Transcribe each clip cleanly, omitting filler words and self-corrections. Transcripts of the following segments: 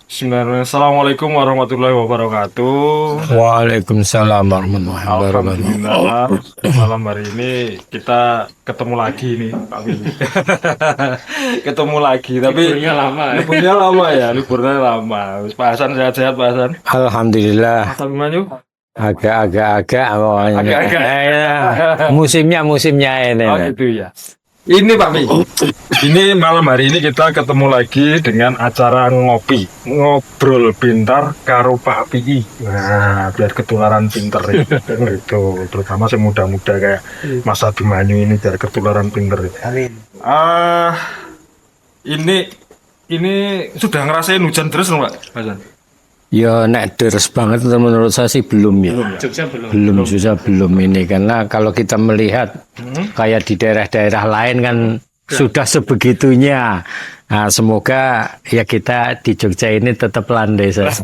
Assalamualaikum warahmatullahi wabarakatuh. Waalaikumsalam warahmatullahi wabarakatuh. Alhamdulillah, malam hari ini kita ketemu lagi nih, Pak Willy. Ketemu lagi, tapi liburnya lama ya, liburnya lama. Pak Hasan sehat-sehat, Pak Hasan. Alhamdulillah. Hasan Manyu. Agak-agak pokoknya. Agak-agak. Musimnya ini. Oh gitu ya. Ini Pak Mi, ini malam hari ini kita ketemu lagi dengan acara ngobrol pintar karo Pak Pi. Nah, biar ketularan pinter ya. Itu terutama si muda-muda kayak Mas Abimanyu ini biar ketularan pinter. Amin. Ini sudah ngerasain hujan terus loh, Pak Hasan? Ya nek deres banget menurut saya sih belum ya. Jogja belum. Belum ini karena kalau kita melihat kayak di daerah-daerah lain kan sudah sebegitunya. Nah, semoga ya kita di Jogja ini tetap landai saja.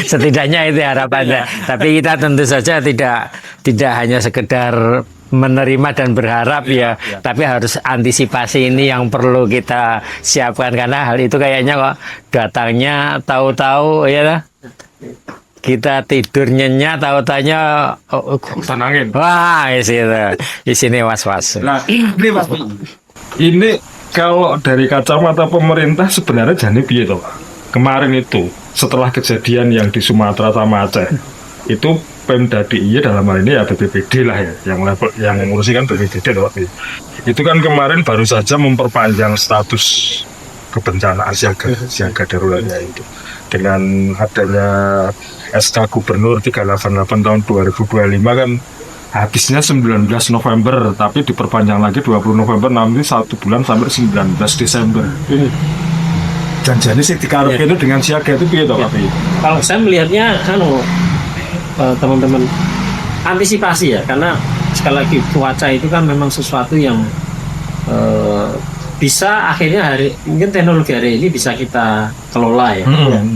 Setidaknya itu harapannya. Tapi kita tentu saja tidak hanya sekedar menerima dan berharap ya, tapi harus antisipasi ini yang perlu kita siapkan karena hal itu kayaknya kok datangnya tahu-tahu ya lah. Kita tidur nyenyak tahu-taunya Tenangin. wah di sini was-was. Nah, ini Pak Mi, ini kalau dari kacamata pemerintah sebenarnya jadi piye toh, Pak? Kemarin itu setelah kejadian yang di Sumatera sama Aceh itu Pemda DIY dalam hal ini ya BPBD lah ya, yang mengurusi kan BPBD loh. Itu kan kemarin baru saja memperpanjang status kebencanaan siaga daruratnya itu dengan adanya SK Gubernur 388 tahun 2025 kan habisnya 19 November tapi diperpanjang lagi 20 November nanti 1 bulan sampai 19 Desember. Janjiannya sih dikarep itu dengan siaga itu piye toh Pak? Kalau saya melihatnya teman-teman antisipasi ya, karena sekali lagi cuaca itu kan memang sesuatu yang bisa akhirnya mungkin teknologi hari ini bisa kita kelola ya,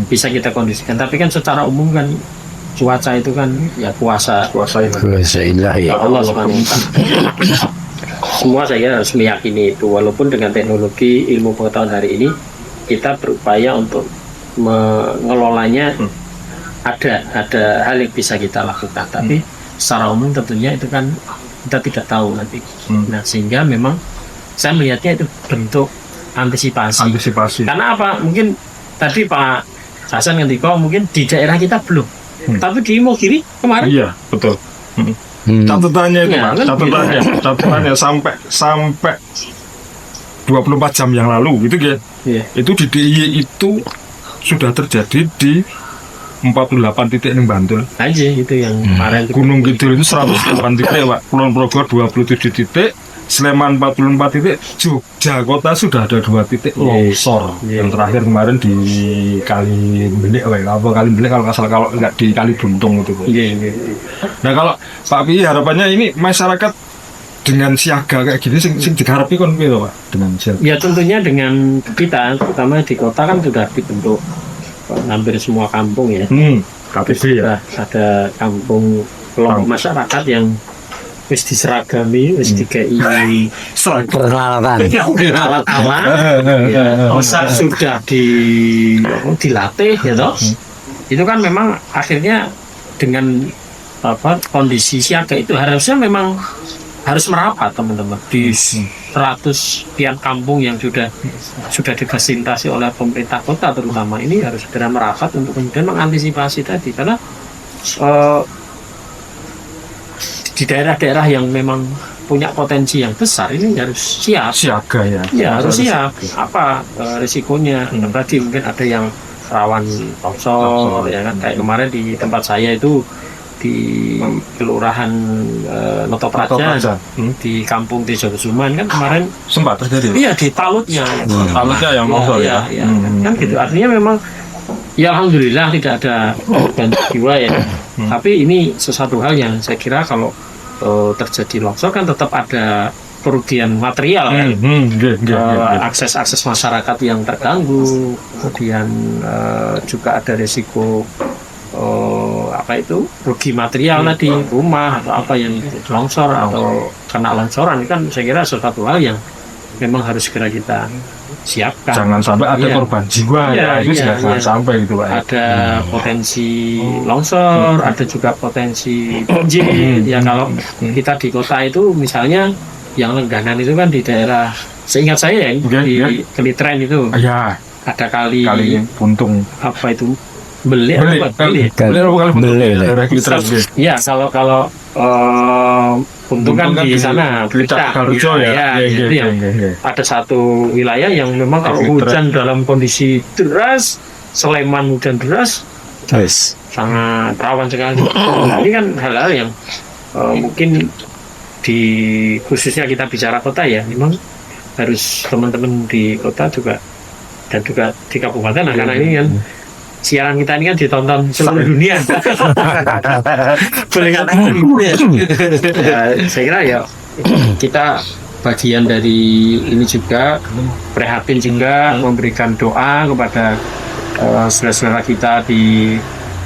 bisa kita kondisikan. Tapi kan secara umum kan cuaca itu kan ya kuasa Ilahi. Allah Subhanahu wa Ta'ala. Semua saya kira harus meyakini itu, walaupun dengan teknologi ilmu pengetahuan hari ini kita berupaya untuk mengelolanya. Ada hal yang bisa kita lakukan, tapi secara umum tentunya itu kan kita tidak tahu nanti. Nah, sehingga memang saya melihatnya itu bentuk antisipasi. Karena apa? Mungkin tadi Pak Hasan ngendiko mungkin di daerah kita belum, tapi di Imogiri kemarin. Iya, betul. Catatannya itu, Pak. Catatannya sampai 24 jam yang lalu gitu ya. Iya. Itu di DIY itu sudah terjadi di 48 titik di Bantul. Aja itu yang kemarin. Gunung Kidul itu 108 titik, Pak. Kulon Progo 27 titik, Sleman 44 titik, Jogja kota sudah ada 2 titik longsor. Yang terakhir kemarin di Kali Belik, Kali Belik kalau nggak salah, kalau nggak di Kali Buntung itu. Iya. Nah kalau Pak Pi harapannya ini masyarakat dengan siaga kayak gini sing digarepi kon piye Pak? Dengan siaga. Ya tentunya dengan kita, terutama di kota kan sudah dibentuk hampir semua kampung ya. KTP ya. Ada kampung kelompok masyarakat yang wis diseragami, wis dikai Peralatan. alat-alat, sudah dilatih ya toh. Itu kan memang akhirnya dengan kondisi siaga itu harusnya memang harus merapat teman-teman di 100 sekian kampung yang sudah difasilitasi oleh pemerintah kota terutama ini harus segera merapat untuk kemudian mengantisipasi tadi, karena di daerah-daerah yang memang punya potensi yang besar ini harus siaga ya. Ya harus siap. Apa risikonya? Tadi mungkin ada yang rawan longsor ya kan, kayak kemarin di tempat saya itu di Kelurahan Noto Praja, di Kampung Tejo Kusuman kan kemarin sempat terjadi. Iya, di talutnya yang longsor ya. Kan gitu, artinya memang ya alhamdulillah tidak ada korban jiwa ya. Tapi ini sesuatu hal yang saya kira kalau terjadi longsor kan tetap ada kerugian material kan. Akses masyarakat yang terganggu, kemudian juga ada risiko rugi material tadi, rumah atau apa yang longsor atau kena longsoran, kan saya kira sesuatu hal yang memang harus segera kita siapkan. Jangan sampai ada Iya. korban jiwa Iya, ya, itu iya, juga jangan iya. sampai gitu Pak. Ada potensi longsor, ada juga potensi banjir. Ya kalau kita di kota itu misalnya yang langganan itu kan di daerah, seingat saya ya, Iya, di iya. Kelitren itu Ya, ada kali kali buntung. apa itu beli Beli, apa beli. beli apa kali buntung? Beli. Daerah Klitren, ya. Ya kalau buntung kan di sana Pelita Garujo ya. ya, Iya, itu iya, yang iya, iya. ada satu wilayah yang memang kalau Klitren. hujan dalam kondisi deras, Sleman hujan deras Wes. sangat rawan sekali. Nah, ini kan hal-hal yang mungkin di khususnya kita bicara kota ya, memang harus teman-teman di kota juga dan juga di kabupaten. Nah, karena ini kan siaran kita ini kan ditonton seluruh dunia. Boleh katakan gitu ya. Ya, saya kira ya kita bagian dari ini juga prihatin juga memberikan doa kepada saudara-saudara kita di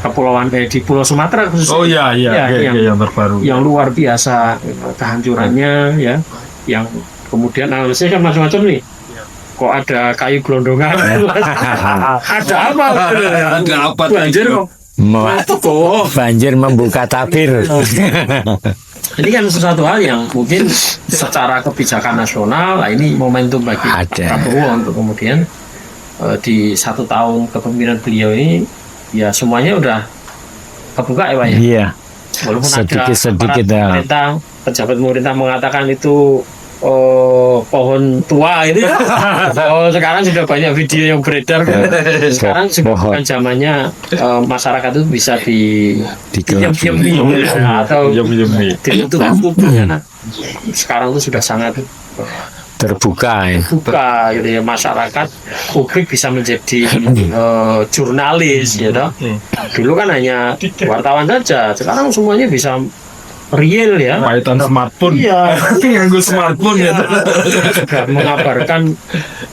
kepulauan di Pulau Sumatera khususnya. Oh iya, iya, Ya, iya, yang terbaru. Yang luar biasa kehancurannya ya, yang kemudian analisnya kan macam-macam nih. Kok ada kayu gelondongan? Ada apa? Ada apa? Banjir kok. Banjir membuka tabir. Ini kan sesuatu hal yang mungkin secara kebijakan nasional, nah ini momentum bagi Ada. Prabowo untuk kemudian di 1 tahun kepemimpinan beliau ini ya semuanya udah kebuka ya Pak ya. Iya. Walaupun Sedikit-sedikit, ada ya. pemerintah, pejabat pemerintah mengatakan itu pohon tua itu. Sekarang sudah banyak video yang beredar. Sekarang sudah Pohon. bukan zamannya masyarakat itu bisa Digelap. atau Yum-yum. ditutup. Nah, sekarang itu sudah sangat Terbuka ya. buka gitu ya, masyarakat publik bisa menjadi jurnalis ya toh. Dulu kan hanya wartawan saja, sekarang semuanya bisa real ya. Paitan smartphone. Iya. Nganggo smartphone ya. Juga mengabarkan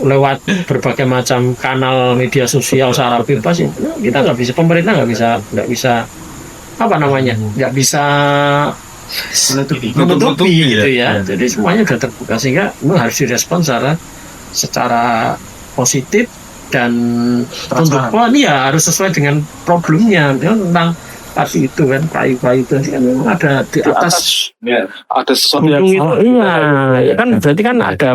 lewat berbagai macam kanal media sosial secara bebas ya. Kita nggak bisa, pemerintah nggak bisa apa namanya, nggak bisa menutupi gitu ya. Jadi semuanya sudah terbuka sehingga memang harus direspon secara positif dan untuk ini ya harus sesuai dengan problemnya. Ya, tentang tadi itu kan kayu-kayu itu kan memang ada di atas Ada sesuatu yang gunung itu. Iya, ya kan berarti kan ada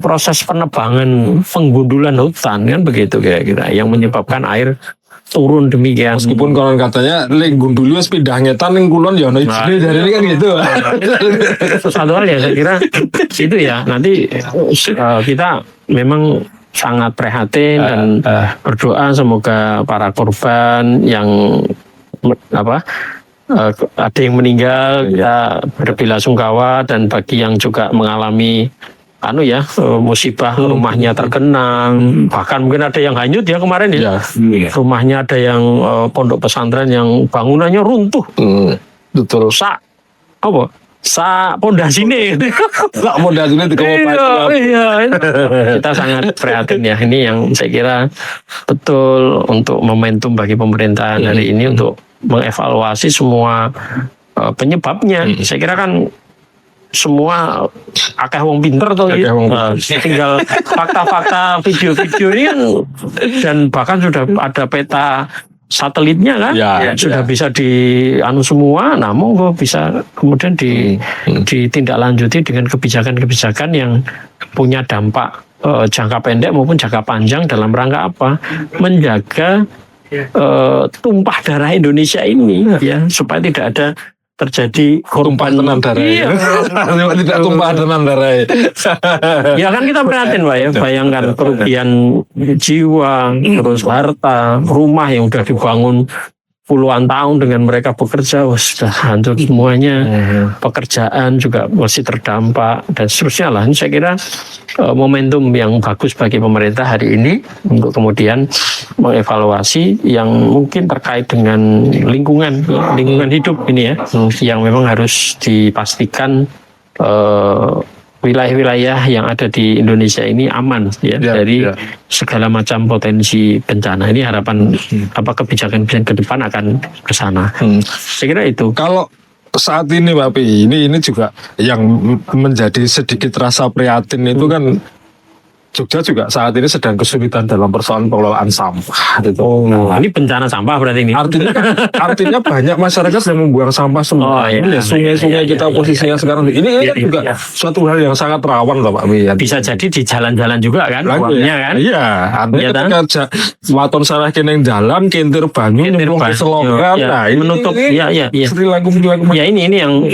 proses penebangan penggundulan hutan kan begitu kira-kira yang menyebabkan air turun demikian. meskipun konon katanya lek gunduli wis pindah ngetan ning kulon ya ono ijine dari ini kan gitu. Satu hal ya saya kira itu ya nanti kita memang sangat prihatin dan berdoa semoga para korban yang ada yang meninggal ya berbelasungkawa, dan bagi yang juga mengalami musibah rumahnya tergenang, bahkan mungkin ada yang hanyut ya kemarin ya. Rumahnya ada yang pondok pesantren yang bangunannya runtuh. Betul. Sak pondasine. Lah modalnya Iya. Kita sangat prihatin ya. Ini yang saya kira betul untuk momentum bagi pemerintahan hari ini untuk mengevaluasi semua penyebabnya. Saya kira kan semua akeh wong pinter tuh ya. Tinggal fakta-fakta video-video ini kan, dan bahkan sudah ada peta satelitnya kan, sudah bisa semua. Nah, monggo bisa kemudian ditindaklanjuti dengan kebijakan-kebijakan yang punya dampak jangka pendek maupun jangka panjang dalam rangka apa? Menjaga tumpah darah Indonesia ini ya, supaya tidak ada terjadi korban tenan darah. Iya. Tidak tumpah tenan darah. Ya kan kita prihatin Pak ya, bayangkan kerugian jiwa, terus harta, rumah yang udah dibangun puluhan tahun dengan mereka bekerja, sudah hancur semuanya. Pekerjaan juga masih terdampak dan seterusnya lah. Ini saya kira momentum yang bagus bagi pemerintah hari ini untuk kemudian mengevaluasi yang mungkin terkait dengan lingkungan hidup ini ya, yang memang harus dipastikan wilayah-wilayah yang ada di Indonesia ini aman ya, dari segala macam potensi bencana. Ini harapan kebijakan-kebijakan ke depan akan ke sana. Saya kira itu. Kalau saat ini Pak Pi, ini juga yang menjadi sedikit rasa prihatin itu kan Jogja juga saat ini sedang kesulitan dalam persoalan pengelolaan sampah. Gitu. Nah, ini bencana sampah berarti ini. Artinya banyak masyarakat yang membuang sampah semua. Sungai-sungai kita posisinya sekarang ini juga suatu hal yang sangat rawan loh Pak Mian. Bisa jadi di jalan-jalan juga kan, uangnya kan. Iya, artinya ketika waton salah kene jalan, kintir banyu, nyemplung ke selokan. Nah, menutup. Iya. Ya ini yang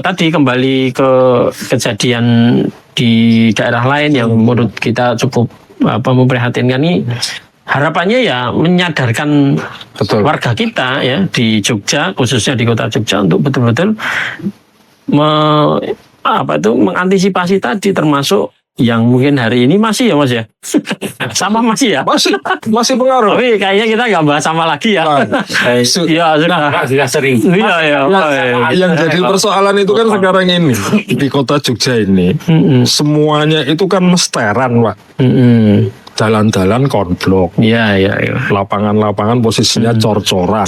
tadi kembali ke kejadian di daerah lain yang menurut kita cukup memprihatinkan ini. Harapannya ya menyadarkan warga kita ya di Jogja, khususnya di kota Jogja untuk betul-betul mengantisipasi tadi, termasuk yang mungkin hari ini masih ya Mas ya. Sama masih ya? Masih pengaruh. Tapi kayaknya kita nggak bahas sama lagi ya. Iya, sudah sering. Iya. Yang jadi persoalan itu kan sekarang ini di kota Jogja ini semuanya itu kan mesteran, Pak. Jalan-jalan konblok. Iya. Lapangan-lapangan posisinya cor-coran.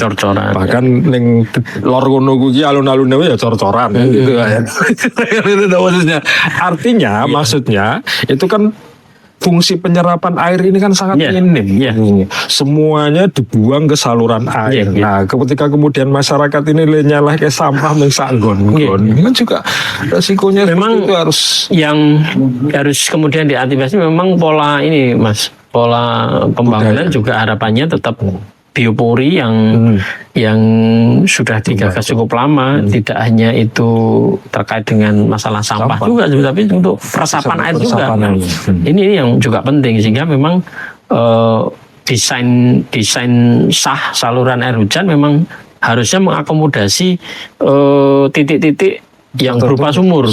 Bahkan ning lor kono kuwi alun-alun ya cor-coran gitu ya. Itu posisinya. Artinya maksudnya itu kan fungsi penyerapan air ini kan sangat minim. Semuanya dibuang ke saluran air. Nah, ketika kemudian masyarakat ini nyalah ke sampah sak nggon-nggon, ini kan juga resikonya memang itu harus yang harus kemudian diantisipasi memang pola ini Mas. Pola pembangunan juga harapannya tetap biopori yang sudah digagas cukup lama, tidak hanya itu terkait dengan masalah sampah juga, tapi untuk resapan air juga. Ini yang juga penting, sehingga memang desain sah saluran air hujan memang harusnya mengakomodasi titik-titik yang berupa sumur.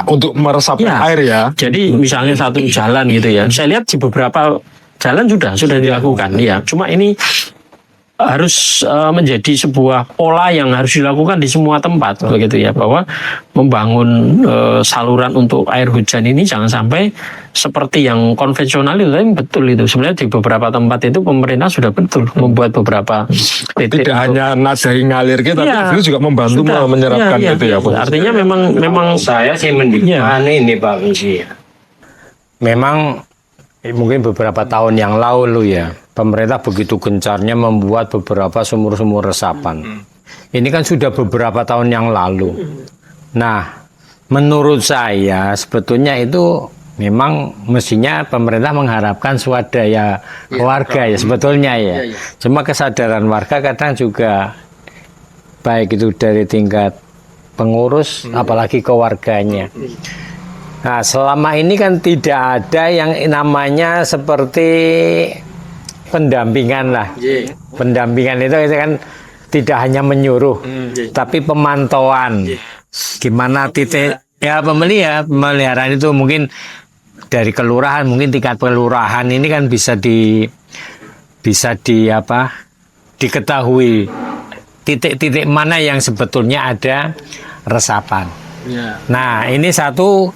Untuk meresapkan air ya. Jadi misalnya satu jalan gitu ya. Saya lihat di beberapa jalan sudah dilakukan ya. Cuma ini harus menjadi sebuah pola yang harus dilakukan di semua tempat begitu ya, bahwa membangun saluran untuk air hujan ini jangan sampai seperti yang konvensional itu. Tapi betul itu sebenarnya di beberapa tempat itu pemerintah sudah betul membuat beberapa titik. Tidak hanya nadai ngalir kita, tapi itu juga membantu menyerapkan itu ya. Artinya memang saya sih mendikmati ini Pak Misi. Memang mungkin beberapa tahun yang lalu ya, pemerintah begitu gencarnya membuat beberapa sumur-sumur resapan. Ini kan sudah beberapa tahun yang lalu. Nah, menurut saya sebetulnya itu memang mestinya pemerintah mengharapkan swadaya warga ya sebetulnya ya. Cuma kesadaran warga kadang juga baik itu dari tingkat pengurus apalagi ke warganya. Nah, selama ini kan tidak ada yang namanya seperti pendampingan lah. Pendampingan itu kan tidak hanya menyuruh, tapi pemantauan. Gimana titik ya pemeliharaan itu mungkin dari kelurahan, mungkin tingkat kelurahan ini kan bisa diketahui titik-titik mana yang sebetulnya ada resapan. Nah, ini satu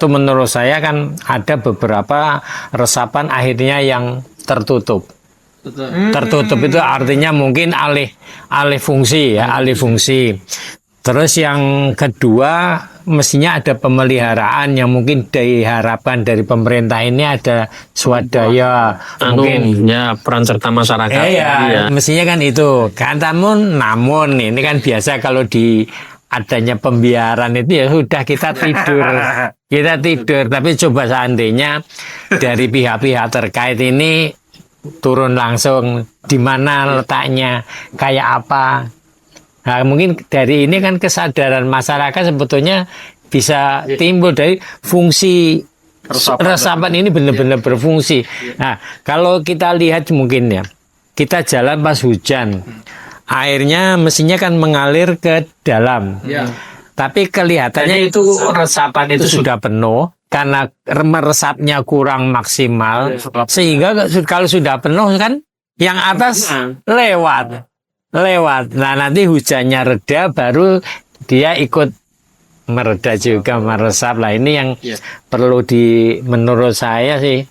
menurut saya kan ada beberapa resapan akhirnya yang tertutup. Tertutup itu artinya mungkin alih fungsi. Terus yang kedua mestinya ada pemeliharaan yang mungkin diharapkan dari pemerintah ini ada swadaya mungkin ya peran serta masyarakat. Mestinya kan itu. Kan namun ini kan biasa kalau di adanya pembiaran itu ya sudah kita tidur tapi coba seandainya dari pihak-pihak terkait ini turun langsung di mana letaknya kayak apa. Nah, mungkin dari ini kan kesadaran masyarakat sebetulnya bisa timbul dari fungsi resapan ini benar-benar berfungsi. Nah, kalau kita lihat mungkin ya kita jalan pas hujan, airnya mestinya kan mengalir ke dalam. Tapi kelihatannya itu resapan itu sudah penuh karena meresapnya kurang maksimal. Sehingga kalau sudah penuh kan yang atas lewat. Nah, nanti hujannya reda baru dia ikut mereda juga meresap. Lah ini yang perlu menurut saya sih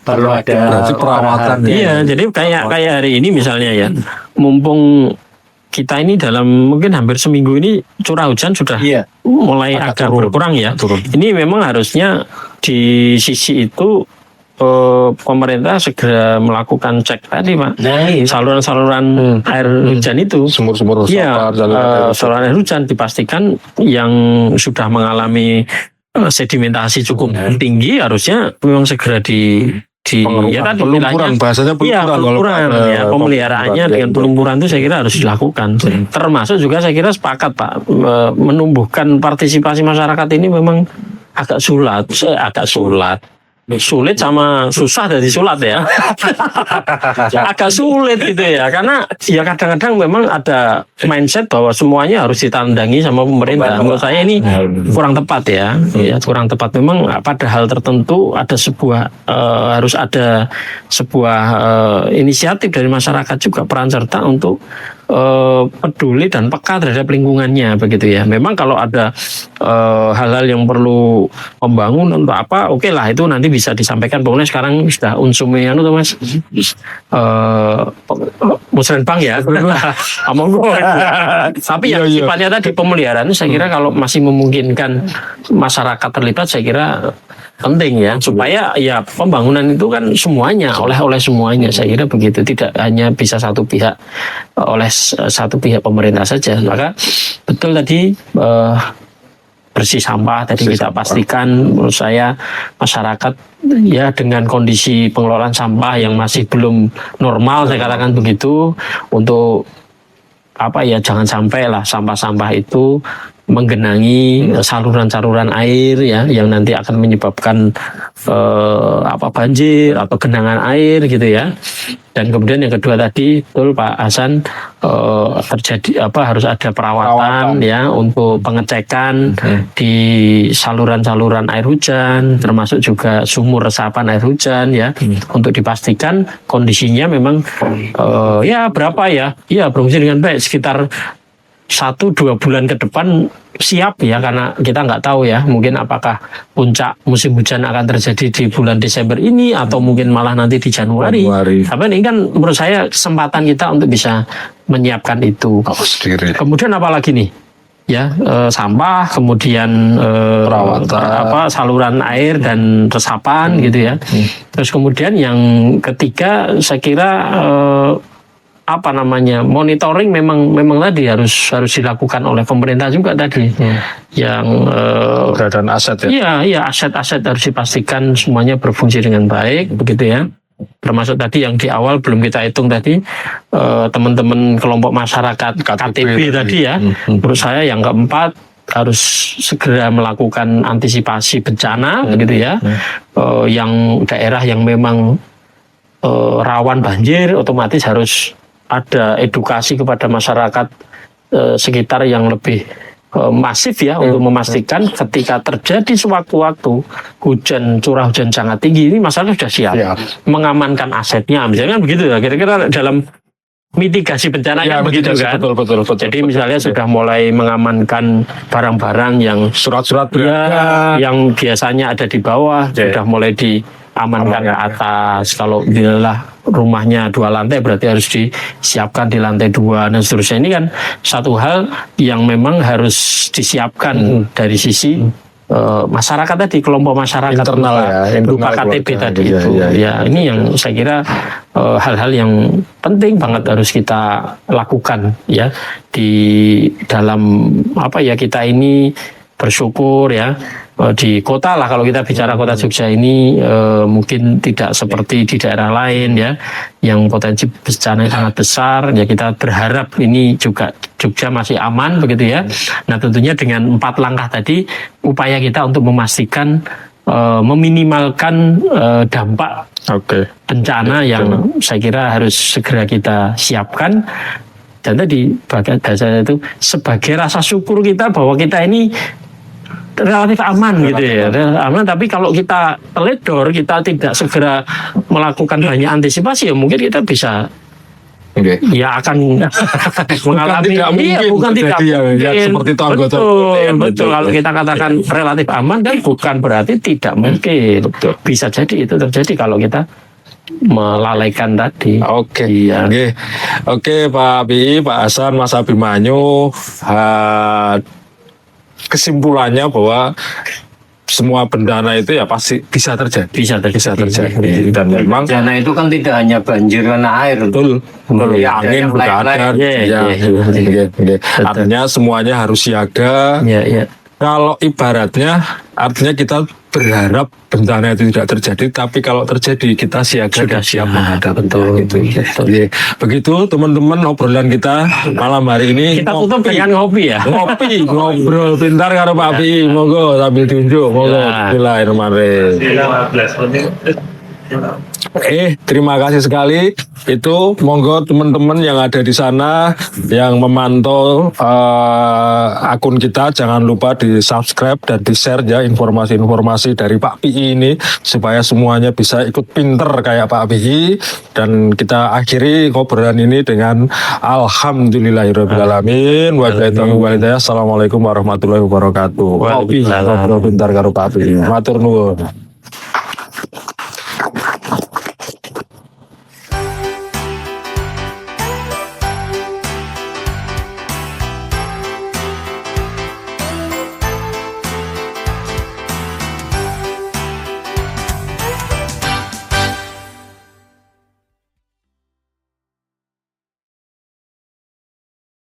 perlu ada perawatan. Iya, jadi kayak hari ini misalnya ya, mumpung kita ini dalam mungkin hampir seminggu ini curah hujan sudah mulai agak berkurang ya. Ini memang harusnya di sisi itu pemerintah segera melakukan cek tadi Pak, saluran-saluran air hujan itu, Sumur-sumur saluran air hujan dipastikan yang sudah mengalami sedimentasi cukup tinggi harusnya memang segera pelumpuran, bahasanya pelumpuran ya, pemeliharaannya dengan pelumpuran itu saya kira harus dilakukan. Termasuk juga saya kira sepakat Pak, menumbuhkan partisipasi masyarakat ini memang agak sulit sama susah dari sulat ya. Agak sulit gitu ya, karena ya kadang-kadang memang ada mindset bahwa semuanya harus ditandangi sama pemerintah. Menurut saya ini kurang tepat ya, kurang tepat. Memang pada hal tertentu ada sebuah harus ada sebuah inisiatif dari masyarakat juga, peran serta untuk peduli dan peka terhadap lingkungannya begitu ya. Memang kalau ada hal-hal yang perlu membangun untuk apa, oke lah, itu nanti bisa disampaikan. Pokoknya sekarang sudah unsumnya tuh Mas, Musrenbang ya, tapi yang sifatnya tadi pemeliharaan saya kira kalau masih memungkinkan masyarakat terlibat, saya kira penting ya, supaya ya pembangunan itu kan semuanya oleh semuanya, saya kira begitu, tidak hanya bisa satu pihak oleh satu pihak pemerintah saja. Maka betul tadi bersih sampah tadi kita pastikan, menurut saya masyarakat ya dengan kondisi pengelolaan sampah yang masih belum normal, saya katakan begitu, untuk apa ya, jangan sampai lah sampah-sampah itu menggenangi saluran-saluran air ya, yang nanti akan menyebabkan banjir atau genangan air gitu ya. Dan kemudian yang kedua tadi betul Pak Hasan, terjadi harus ada perawatan ya untuk pengecekan di saluran-saluran air hujan, termasuk juga sumur resapan air hujan ya, untuk dipastikan kondisinya memang berapa ya berfungsi dengan baik, sekitar 1-2 bulan ke depan siap ya, karena kita nggak tahu ya, mungkin apakah puncak musim hujan akan terjadi di bulan Desember ini atau mungkin malah nanti di Januari. Tapi ini kan menurut saya kesempatan kita untuk bisa menyiapkan itu. Kemudian apalagi nih ya, sampah, kemudian saluran air dan resapan gitu ya. Terus kemudian yang ketiga saya kira monitoring memang tadi harus dilakukan oleh pemerintah juga tadi, yang keberadaan aset ya. Iya, aset-aset harus dipastikan semuanya berfungsi dengan baik begitu ya. Termasuk tadi yang di awal belum kita hitung tadi, teman-teman kelompok masyarakat KTP tadi ya. Menurut saya yang keempat harus segera melakukan antisipasi bencana begitu ya. Yang daerah yang memang rawan banjir, otomatis harus ada edukasi kepada masyarakat sekitar yang lebih masif ya, untuk memastikan ketika terjadi sewaktu-waktu curah hujan sangat tinggi, ini masyarakat sudah siap mengamankan asetnya, misalnya kan begitu ya, kira-kira dalam mitigasi bencana kan begitu kan. Betul. Jadi misalnya sudah mulai mengamankan barang-barang yang surat-surat yang biasanya ada di bawah, sudah mulai diamankan ke atas. Kalau bila rumahnya 2 lantai berarti harus disiapkan di lantai 2 dan seterusnya. Ini kan satu hal yang memang harus disiapkan dari sisi masyarakat tadi, kelompok masyarakat internal berupa KTP tadi itu. Ya, ini yang saya kira hal-hal yang penting banget harus kita lakukan ya di dalam kita ini bersyukur ya. Di kota lah, kalau kita bicara kota Jogja ini mungkin tidak seperti di daerah lain ya, yang potensi bencana sangat besar ya. Kita berharap ini juga Jogja masih aman begitu ya. Nah tentunya dengan 4 langkah tadi, upaya kita untuk memastikan meminimalkan dampak bencana yang saya kira harus segera kita siapkan. Dan tadi bahasa itu sebagai rasa syukur kita bahwa kita ini relatif aman gitu ya, aman. Tapi kalau kita teledor, kita tidak segera melakukan banyak antisipasi, ya mungkin kita bisa ya akan mengalami bukan tidak mungkin. Seperti itu anggota. Betul. Kalau kita katakan relatif aman kan bukan berarti tidak mungkin. Bisa jadi itu terjadi kalau kita melalaikan tadi. Oke, Iya. Oke, Pak Bi, Pak Hasan, Mas Abimanyu, kesimpulannya bahwa semua bencana itu ya pasti bisa terjadi. Bisa terjadi. Dan memang Bencana itu kan tidak hanya banjir karena air. betul, Ya, angin yang berkadar. lain-lain. Ya. Artinya semuanya harus siaga. Ya, ya. Kalau ibaratnya, artinya kita berharap bencana itu tidak terjadi, tapi kalau terjadi kita siaga Sudah dan siap siap. menghadapi. Betul. Gitu. Oke. Begitu teman-teman obrolan kita malam hari ini. Kita tutup dengan ngopi ya. Ngopi, ngobrol pintar karo Pak Bi, monggo sambil diunjuk, monggo. Ya. Bismillahirrahmanirrahim. Terima kasih sekali. Itu monggo teman-teman yang ada di sana yang memantau akun kita, jangan lupa di subscribe dan di share ya informasi-informasi dari Pak Pi ini supaya semuanya bisa ikut pinter kayak Pak Pi. Dan kita akhiri obrolan ini dengan alhamdulillahirobbilalamin. Assalamualaikum warahmatullahi wabarakatuh. Ngopi, ngobrol pintar karo Pak Pi. Matur nuwun.